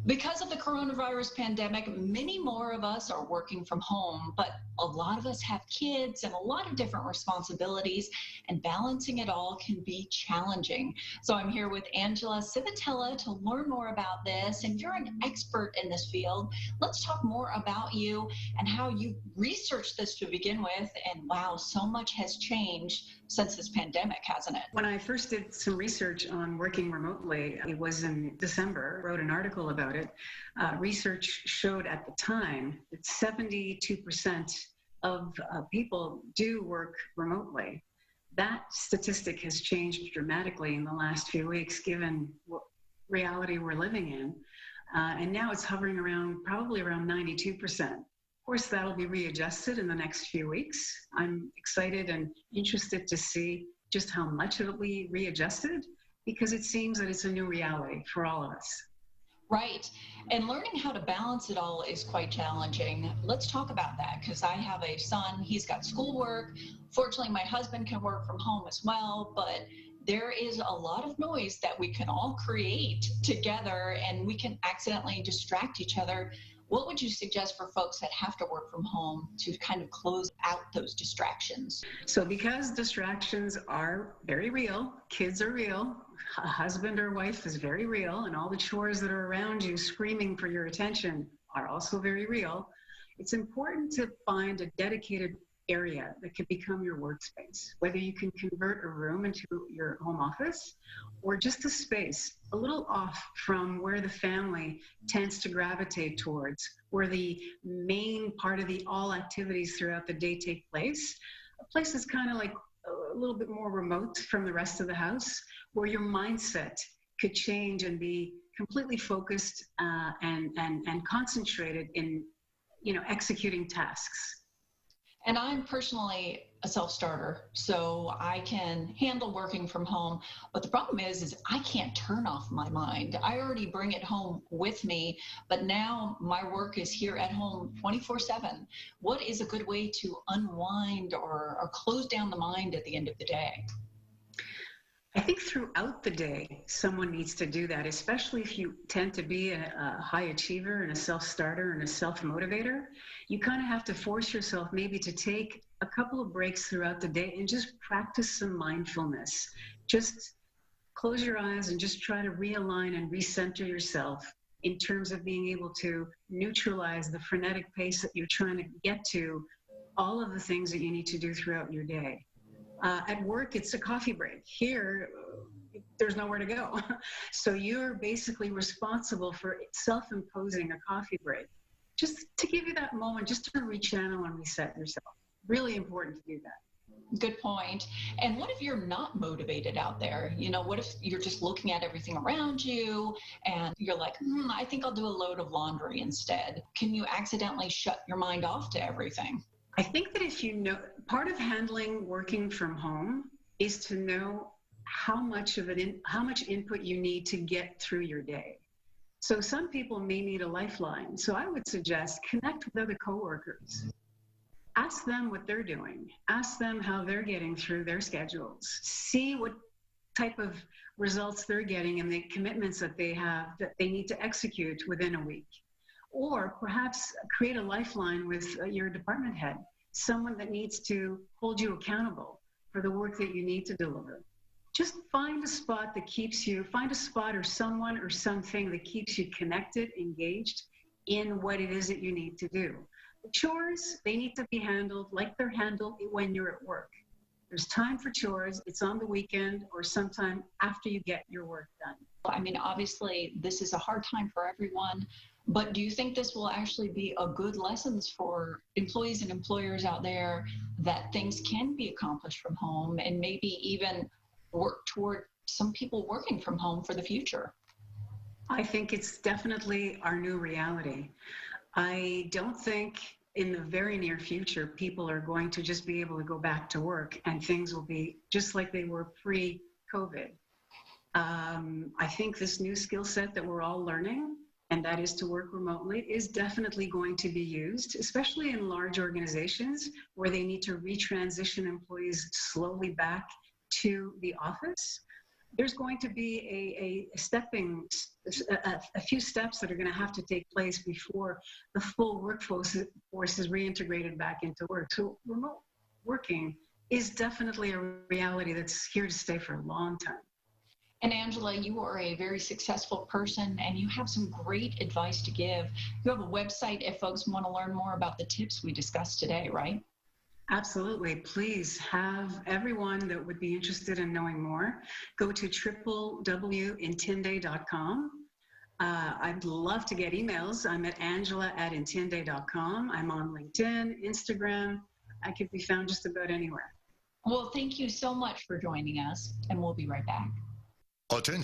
Because of the coronavirus pandemic, many more of us are working from home, but a lot of us have kids and a lot of different responsibilities, and balancing it all can be challenging. So I'm here with Angela Civitella to learn more about this, and you're an expert in this field. Let's talk more about you and how you researched this to begin with, and wow, so much has changed since this pandemic, hasn't it? When I first did some research on working remotely, it was in December, wrote an article about it. Research showed at the time that 72% of people do work remotely. That statistic has changed dramatically in the last few weeks, given what reality we're living in. And now it's hovering around, probably around 92%. Of course, that'll be readjusted in the next few weeks. I'm excited and interested to see just how much it'll be readjusted, because it seems that it's a new reality for all of us. Right. And learning how to balance it all is quite challenging. Let's talk about that, because I have a son. He's got schoolwork. Fortunately, my husband can work from home as well, but there is a lot of noise that we can all create together, and we can accidentally distract each other. What would you suggest for folks that have to work from home to kind of close out those distractions? So because distractions are very real, kids are real, a husband or wife is very real, and all the chores that are around you screaming for your attention are also very real, it's important to find a dedicated area that could become your workspace, whether you can convert a room into your home office or just a space a little off from where the family tends to gravitate towards, where the main part of the all activities throughout the day take place. A place that's kind of like a little bit more remote from the rest of the house, where your mindset could change and be completely focused and concentrated in, executing tasks. And I'm personally a self-starter, so I can handle working from home. But the problem is I can't turn off my mind. I already bring it home with me, but now my work is here at home 24/7. What is a good way to unwind or close down the mind at the end of the day? I think throughout the day, someone needs to do that, especially if you tend to be a high achiever and a self-starter and a self-motivator. You kind of have to force yourself maybe to take a couple of breaks throughout the day and just practice some mindfulness. Just close your eyes and just try to realign and recenter yourself in terms of being able to neutralize the frenetic pace that you're trying to get to all of the things that you need to do throughout your day. At work, it's a coffee break. Here, there's nowhere to go. So you're basically responsible for self-imposing a coffee break, just to give you that moment, just to rechannel and reset yourself. Really important to do that. Good point. And what if you're not motivated out there? What if you're just looking at everything around you and you're like, I think I'll do a load of laundry instead. Can you accidentally shut your mind off to everything? I think that part of handling working from home is to know how much input you need to get through your day. So some people may need a lifeline. So I would suggest connect with other coworkers. Ask them what they're doing. Ask them how they're getting through their schedules. See what type of results they're getting and the commitments that they have that they need to execute within a week. Or perhaps create a lifeline with your department head, someone that needs to hold you accountable for the work that you need to deliver. Just find a spot or someone or something that keeps you connected, engaged in what it is that you need to do. The chores, they need to be handled like they're handled when you're at work. There's time for chores. It's on the weekend or sometime after you get your work done. I mean, obviously, this is a hard time for everyone, but do you think this will actually be a good lessons for employees and employers out there that things can be accomplished from home and maybe even work toward some people working from home for the future? I think it's definitely our new reality. I don't think in the very near future, people are going to just be able to go back to work and things will be just like they were pre-COVID. I think this new skill set that we're all learning, and that is to work remotely, is definitely going to be used, especially in large organizations where they need to retransition employees slowly back to the office. there's going to be a few steps that are going to have to take place before the full workforce is reintegrated back into work. So remote working is definitely a reality that's here to stay for a long time. And Angela, you are a very successful person and you have some great advice to give. You have a website if folks want to learn more about the tips we discussed today, right? Absolutely. Please have everyone that would be interested in knowing more go to www.intinde.com. I'd love to get emails. I'm at angela@intinde.com. I'm on LinkedIn, Instagram. I could be found just about anywhere. Well, thank you so much for joining us, and we'll be right back. Attention.